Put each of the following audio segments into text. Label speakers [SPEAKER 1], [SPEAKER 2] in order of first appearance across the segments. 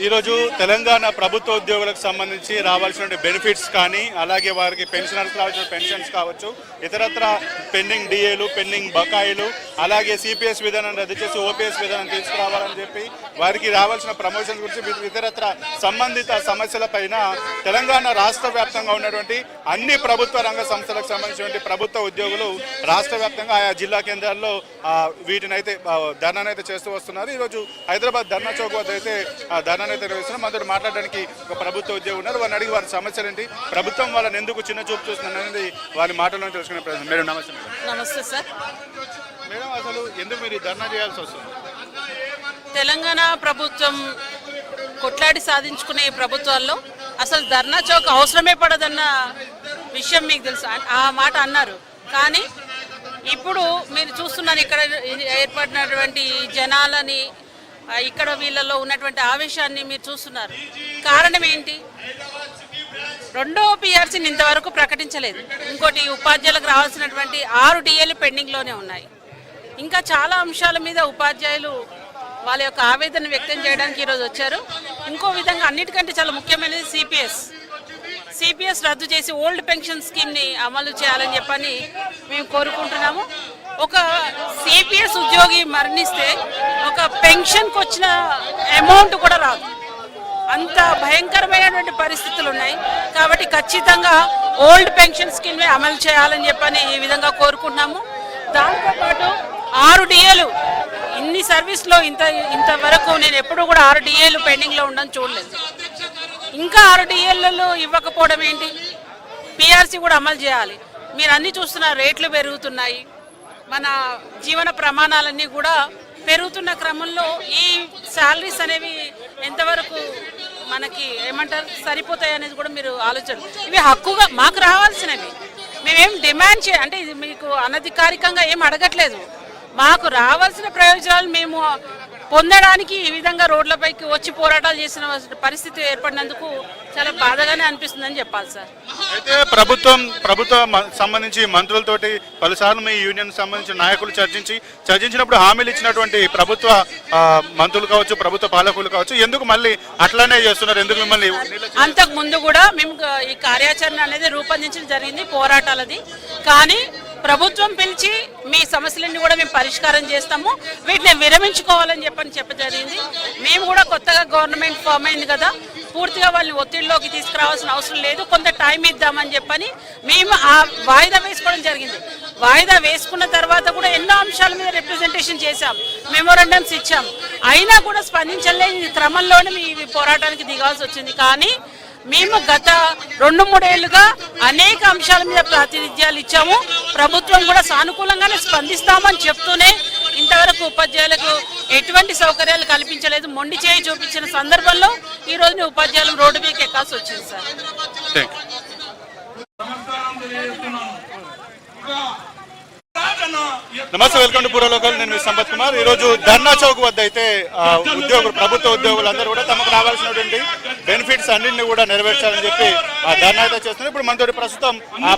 [SPEAKER 1] ఈరోజు తెలంగాణ ప్రభుత్వ ఉద్యోగులకు సంబంధించి రావాల్సిన బెనిఫిట్స్ కానీ అలాగే వారికి పెన్షనర్స్ రావాల్సిన పెన్షన్స్ కావచ్చు, ఇతరత్ర పెండింగ్ డిఏలు, పెండింగ్ బకాయిలు, అలాగే సిపిఎస్ విధానాన్ని రద్దు చేసి ఓపీఎస్ విధానం తీసుకురావాలని చెప్పి వారికి రావాల్సిన ప్రమోషన్స్ గురించి ఇతరత్ర సంబంధిత సమస్యలపైన తెలంగాణ రాష్ట్ర వ్యాప్తంగా ఉన్నటువంటి అన్ని ప్రభుత్వ రంగ సంస్థలకు సంబంధించినటువంటి ప్రభుత్వ ఉద్యోగులు రాష్ట్ర వ్యాప్తంగా ఆయా జిల్లా కేంద్రాల్లో వీటినైతే ధర్నానైతే చేస్తూ వస్తున్నారు. ఈరోజు హైదరాబాద్ ధర్నా చౌక్ వద్ద అయితే ధర్నానైతే నిర్వహిస్తున్నాం. మనతో మాట్లాడడానికి ఒక ప్రభుత్వ ఉద్యోగి ఉన్నారు. వారిని అడిగి వారి సమస్యలు ఏంటి, ప్రభుత్వం వాళ్ళని ఎందుకు చిన్న చూపు చూస్తుంది అనేది వారి మాటల్లో తెలుసుకునే ప్రయత్నం. మేడం నమస్తే.
[SPEAKER 2] నమస్తే సార్.
[SPEAKER 1] మేడం అసలు ఎందుకు మీరు ధర్నా చేయాల్సి వస్తుంది?
[SPEAKER 2] తెలంగాణ ప్రభుత్వం కొట్లాడి సాధించుకునే ప్రభుత్వాల్లో అసలు ధర్నా చౌక్ అవసరమే పడదన్న విషయం మీకు తెలుసు. ఆ మాట అన్నారు. కానీ ఇప్పుడు మీరు చూస్తున్నారు ఇక్కడ ఏర్పడినటువంటి జనాలని, ఇక్కడ వీళ్ళలో ఉన్నటువంటి ఆవేశాన్ని మీరు చూస్తున్నారు. కారణం ఏంటి? రెండో పిఆర్సీని ఇంతవరకు ప్రకటించలేదు. ఇంకోటి ఉపాధ్యాయులకు రావాల్సినటువంటి 6 డిఏలు పెండింగ్లోనే ఉన్నాయి. ఇంకా చాలా అంశాల మీద ఉపాధ్యాయులు వాళ్ళ యొక్క ఆవేదన వ్యక్తం చేయడానికి ఈరోజు వచ్చారు. ఇంకో విధంగా అన్నిటికంటే చాలా ముఖ్యమైనది సిపిఎస్ రద్దు చేసి ఓల్డ్ పెన్షన్ స్కీమ్ని అమలు చేయాలని చెప్పని మేము కోరుకుంటున్నాము. ఒక సిపిఎస్ ఉద్యోగి మరణిస్తే ఒక పెన్షన్కి వచ్చిన అమౌంట్ కూడా రాదు. అంత భయంకరమైనటువంటి పరిస్థితులు ఉన్నాయి. కాబట్టి ఖచ్చితంగా ఓల్డ్ పెన్షన్ స్కీమ్ని అమలు చేయాలని చెప్పని ఈ విధంగా కోరుకుంటున్నాము. దాంతోపాటు 6 డిఏలు ఇన్ని సర్వీస్లో ఇంతవరకు నేను ఎప్పుడు కూడా 6 డిఏలు పెండింగ్లో ఉండని చూడలేదు. ఇంకా 6 డిఏలలో ఇవ్వకపోవడం ఏంటి? పిఆర్సీ కూడా అమలు చేయాలి. మీరు అన్నీ చూస్తున్నారు, రేట్లు పెరుగుతున్నాయి, మన జీవన ప్రమాణాలన్నీ కూడా పెరుగుతున్న క్రమంలో ఈ శాలరీస్ అనేవి ఎంతవరకు మనకి ఏమంటారు సరిపోతాయి అనేది కూడా మీరు ఆలోచన. ఇవి హక్కుగా మాకు రావాల్సినవి. మేమేం డిమాండ్ అంటే ఇది మీకు అనధికారికంగా ఏం అడగట్లేదు. మాకు రావాల్సిన ప్రయోజనాలు మేము పొందడానికి ఈ విధంగా రోడ్లపైకి వచ్చి పోరాటాలు చేసిన పరిస్థితి ఏర్పడినందుకు చాలా బాధగానే అనిపిస్తుందని చెప్పాలి సార్.
[SPEAKER 1] అయితే ప్రభుత్వం సంబంధించి మంత్రులతోటి పలుసార్లు మీ యూనియన్ సంబంధించిన నాయకులు చర్చించినప్పుడు హామీలు ఇచ్చినటువంటి ప్రభుత్వ మంత్రులు కావచ్చు, ప్రభుత్వ పాలకులు కావచ్చు, ఎందుకు మళ్ళీ అట్లానే చేస్తున్నారు? ఎందుకు మిమ్మల్ని?
[SPEAKER 2] అంతకు ముందు కూడా మేము ఈ కార్యాచరణ అనేది రూపొందించడం జరిగింది, పోరాటాలది. కానీ ప్రభుత్వం పిలిచి మీ సమస్యలన్నీ కూడా మేము పరిష్కారం చేస్తాము, వీటిని విరమించుకోవాలని చెప్పడం జరిగింది. మేము కూడా కొత్తగా గవర్నమెంట్ ఫామ్ అయింది కదా, పూర్తిగా వాళ్ళని ఒత్తిడిలోకి తీసుకురావాల్సిన అవసరం లేదు, కొంత టైం ఇద్దామని చెప్పని మేము ఆ వాయిదా వేసుకోవడం జరిగింది. వాయిదా వేసుకున్న తర్వాత కూడా ఎన్నో అంశాల మీద రిప్రజెంటేషన్ చేశాం, మెమోరాండమ్స్ ఇచ్చాం. అయినా కూడా స్పందించలేని క్రమంలోనే ఈ పోరాటానికి దిగాల్సి వచ్చింది. కానీ మేము గత 2-3 ఏళ్లుగా అనేక అంశాల మీద ప్రాతినిధ్యాలు ఇచ్చాము. ప్రభుత్వం కూడా సానుకూలంగానే స్పందిస్తామని చెప్తూనే ఇంతవరకు ఉపాధ్యాయులకు ఎటువంటి సౌకర్యాలు కల్పించలేదు. మొండి చేయి చూపించిన సందర్భంలో ఈ రోజున ఉపాధ్యాయులు రోడ్డు మీద ఎక్కాల్సి వచ్చింది సార్.
[SPEAKER 1] నమస్తే, వెల్కమ్ టు పూర్వలోకల్. నేను సంపత్ కుమార్. ఈరోజు ధర్నా చౌక్ వద్ద అయితే ప్రభుత్వ ఉద్యోగులందరూ కూడా తమకు రావాల్సినటువంటి బెనిఫిట్స్ అన్నింటినీ కూడా నెరవేర్చాలని చెప్పి ధర్నా అయితే చేస్తున్నారు. ఇప్పుడు మనతో ప్రస్తుతం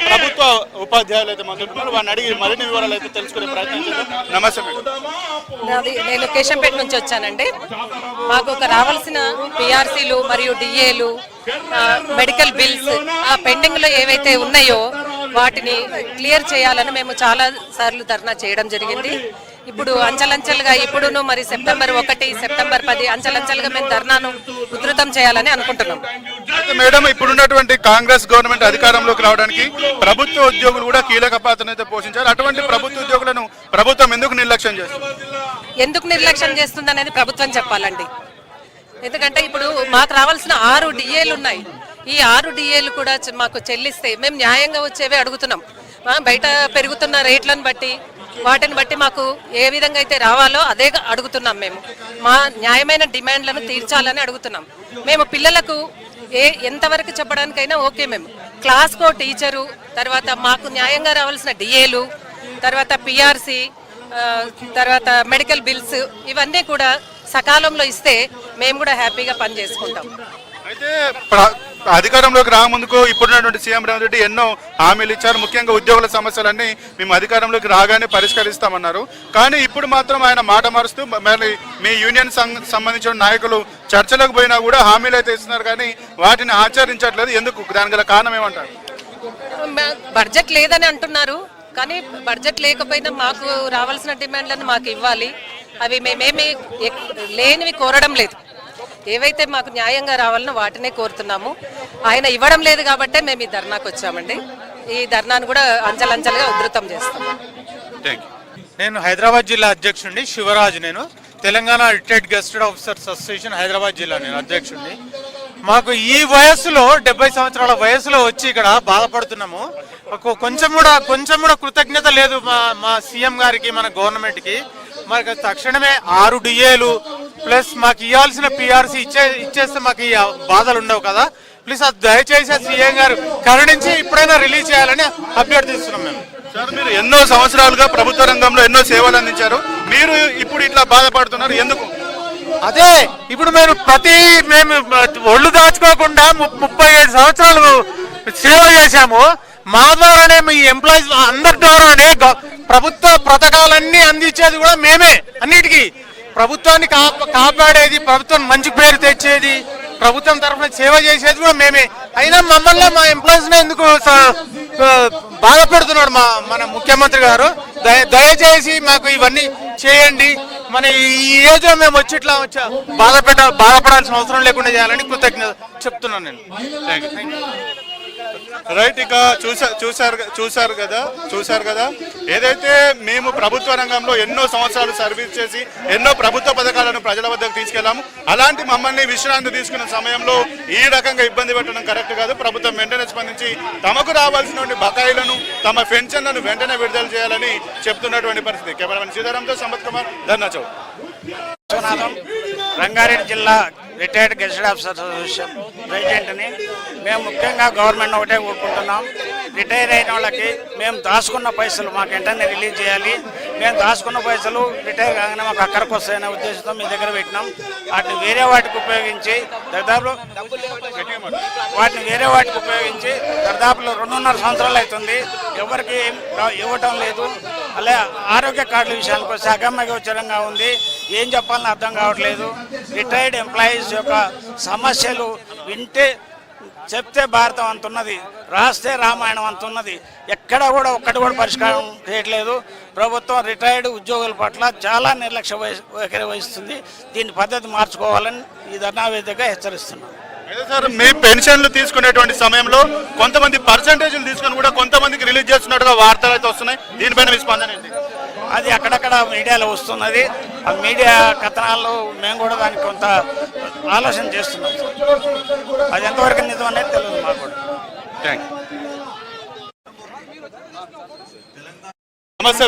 [SPEAKER 1] ప్రభుత్వ ఉపాధ్యాయులు అయితే మంత్రులు, వారిని అడిగి మరిన్ని వివరాలు అయితే తెలుసుకునే ప్రయత్నం చేద్దాం. నమస్తే మేడం.
[SPEAKER 3] నేను కేశంపేట నుంచి వచ్చానండి. మాకు ఒక రావాల్సిన పిఆర్సీలు మరియు డిఏలు, మెడికల్ బిల్స్, ఆ పెండింగ్ లో ఏవైతే ఉన్నాయో వాటిని క్లియర్ చేయాలని మేము చాలా సార్లు ధర్నా చేయడం జరిగింది. ఇప్పుడు అంచెలంచెలుగా ఇప్పుడును మరి సెప్టెంబర్ 1, సెప్టెంబర్ 10 అంచెలంచెలుగా మేము ధర్నాను ఉధృతం చేయాలని అనుకుంటున్నాం.
[SPEAKER 1] మేడం, ఇప్పుడున్నటువంటి కాంగ్రెస్ గవర్నమెంట్ అధికారంలోకి రావడానికి ప్రభుత్వ ఉద్యోగులు కూడా కీలక పాత్ర అయితే పోషించారు. అటువంటి ప్రభుత్వ ఉద్యోగులను ప్రభుత్వం ఎందుకు నిర్లక్ష్యం చేస్తుంది?
[SPEAKER 3] ఎందుకు నిర్లక్ష్యం చేస్తుంది అనేది ప్రభుత్వం చెప్పాలండి. ఎందుకంటే ఇప్పుడు మాకు రావాల్సిన 6 డిఏలు ఉన్నాయి. ఈ 6 డిఏలు కూడా మాకు చెల్లిస్తే మేము న్యాయంగా వచ్చేవే అడుగుతున్నాం. బయట పెరుగుతున్న రేట్లను బట్టి వాటిని బట్టి మాకు ఏ విధంగా అయితే రావాలో అదే అడుగుతున్నాం. మేము మా న్యాయమైన డిమాండ్లను తీర్చాలని అడుగుతున్నాం. మేము పిల్లలకు ఎంతవరకు చెప్పడానికైనా ఓకే. మేము క్లాస్కో టీచరు, తర్వాత మాకు న్యాయంగా రావాల్సిన డిఏలు, తర్వాత పిఆర్సీ, తర్వాత మెడికల్ బిల్స్ ఇవన్నీ కూడా సకాలంలో ఇస్తే మేము కూడా హ్యాపీగా పని చేసుకుంటాం.
[SPEAKER 1] అయితే అధికారంలోకి రాకముందుకు ఇప్పుడున్నటువంటి సీఎం రేవంత్ రెడ్డి ఎన్నో హామీలు ఇచ్చారు. ముఖ్యంగా ఉద్యోగుల సమస్యలన్నీ మేము అధికారంలోకి రాగానే పరిష్కరిస్తామన్నారు. కానీ ఇప్పుడు మాత్రం ఆయన మాట మారుస్తూ మరి మీ యూనియన్ సంబంధించిన నాయకులు చర్చలకు పోయినా కూడా హామీలు అయితే ఇస్తున్నారు కానీ వాటిని ఆచరించట్లేదు. ఎందుకు? దాని గల కారణం ఏమంటారు?
[SPEAKER 3] బడ్జెట్ లేదని అంటున్నారు, కానీ బడ్జెట్ లేకపోయినా మాకు రావాల్సిన డిమాండ్లను మాకు ఇవ్వాలి. అవి మేమేమి లేనివి కోరడం లేదు. ఏవైతే మాకు న్యాయంగా రావాలనో వాటినే కోరుతున్నాము. ఆయన ఇవ్వడం లేదు కాబట్టే మేము ఈ ధర్నాకు వచ్చామండి. ఈ ధర్నాను కూడా అంచెలంచెలుగా ఉధృతం చేస్తాము.
[SPEAKER 4] నేను హైదరాబాద్ జిల్లా అధ్యక్షుడిని శివరాజు. నేను Telangana retired గెస్టెడ్ officers association Hyderabad జిల్లా నేను అధ్యక్షుడిని. మాకు ఈ వయస్సులో 70 సంవత్సరాల వయసులో వచ్చి ఇక్కడ బాధపడుతున్నాము. కొంచెం కూడా కృతజ్ఞత లేదు మా సీఎం గారికి, మన గవర్నమెంట్కి. మాకు తక్షణమే 6 డిఏలు ప్లస్ మాకు ఇవ్వాల్సిన పిఆర్సీ ఇచ్చేస్తే మాకు ఈ బాధలు ఉండవు కదా. ప్లీజ్ అది దయచేసి సీఎం గారు కరుణించి ఇప్పుడైనా రిలీజ్ చేయాలని అభ్యర్థిస్తున్నాం మేము.
[SPEAKER 1] సార్, మీరు ఎన్నో సంవత్సరాలుగా ప్రభుత్వ రంగంలో ఎన్నో సేవలు అందించారు. మీరు ఇప్పుడు ఇట్లా బాధపడుతున్నారు ఎందుకు?
[SPEAKER 4] అదే ఇప్పుడు మేము ఒళ్ళు దాచుకోకుండా 37 సంవత్సరాలు సేవ చేశాము. మా ద్వారానే మీ ఎంప్లాయీస్ అందరి ద్వారానే ప్రభుత్వ పథకాలన్నీ అందించేది కూడా మేమే. అన్నిటికీ ప్రభుత్వాన్ని కాపాడేది, ప్రభుత్వం మంచి పేరు తెచ్చేది, ప్రభుత్వం తరఫున సేవ చేసేది కూడా మేమే. అయినా మమ్మల్ని మా ఎంప్లాయీస్ ఎందుకు బాధపెడుతున్నాడు మన ముఖ్యమంత్రి గారు? దయచేసి మాకు ఇవన్నీ చేయండి. మన ఈ ఏజ్ లో మేము వచ్చి ఇట్లా బాధపడాల్సిన అవసరం లేకుండా చేయాలని కృతజ్ఞత చెప్తున్నాను నేను.
[SPEAKER 1] రైట్. ఇక చూశారు కదా ఏదైతే మేము ప్రభుత్వ రంగంలో ఎన్నో సంవత్సరాలు సర్వీస్ చేసి ఎన్నో ప్రభుత్వ పథకాలను ప్రజల వద్దకు తీసుకెళ్లాము. అలాంటి మమ్మల్ని విశ్రాంతి తీసుకున్న సమయంలో ఈ రకంగా ఇబ్బంది పెట్టడం కరెక్ట్ కాదు. ప్రభుత్వం వెంటనే స్పందించి తమకు రావాల్సిన బకాయిలను, తమ పెన్షన్లను వెంటనే విడుదల చేయాలని చెప్తున్నటువంటి పరిస్థితి. కెమెరామెన్ సీతారాంతో సంపత్ కుమార్, ధర్నా చౌక్.
[SPEAKER 5] రంగారెడ్డి జిల్లా రిటైర్డ్ గెస్టెడ్ ఆఫీసర్స్ అసోసియేషన్ ప్రెసిడెంట్ని. మేము ముఖ్యంగా గవర్నమెంట్ ఒకటే కోరుకుంటున్నాం, రిటైర్ అయిన వాళ్ళకి మేము దాచుకున్న పైసలు మాకు వెంటనే రిలీజ్ చేయాలి. మేము దాచుకున్న పైసలు రిటైర్ కాగానే మాకు అక్కడికి వస్తాయనే ఉద్దేశంతో మీ దగ్గర పెట్టినాం. వాటిని వేరే వాటికి ఉపయోగించి దాదాపులో 2.5 సంవత్సరాలు అవుతుంది. ఎవరికి ఇవ్వటం లేదు. అలా ఆరోగ్య కార్డుల విషయానికి వస్తే అగమ్యగోచరంగా ఉంది. ఏం చెప్పాలని అర్థం కావట్లేదు. రిటైర్డ్ ఎంప్లాయీస్ యొక్క సమస్యలు వింటే చెప్తే భారతం అంతున్నది, రాస్తే రామాయణం అంతున్నది. ఎక్కడ కూడా ఒక్కటి కూడా పరిష్కారం చేయట్లేదు. ప్రభుత్వం రిటైర్డ్ ఉద్యోగుల పట్ల చాలా నిర్లక్ష్య వైఖరి వహిస్తుంది. దీని పద్ధతి మార్చుకోవాలని ఈ ధర్నా వేదికగా హెచ్చరిస్తున్నాం.
[SPEAKER 1] అయితే సార్, మీ పెన్షన్లు తీసుకునేటువంటి సమయంలో కొంతమంది పర్సంటేజ్లు తీసుకొని కూడా కొంతమందికి రిలీజ్ చేస్తున్నట్టుగా వార్తలు అయితే వస్తున్నాయి. దీనిపైన మీ స్పందన ఏంటి?
[SPEAKER 5] అది అక్కడక్కడ మీడియాలో వస్తున్నది. ఆ మీడియా కథనాలు మేము కూడా దానికి కొంత ఆలోచన చేస్తున్నాం. అది ఎంతవరకు నిజం అనేది తెలియదు మాకు కూడా.
[SPEAKER 1] Thank you. నమస్తే.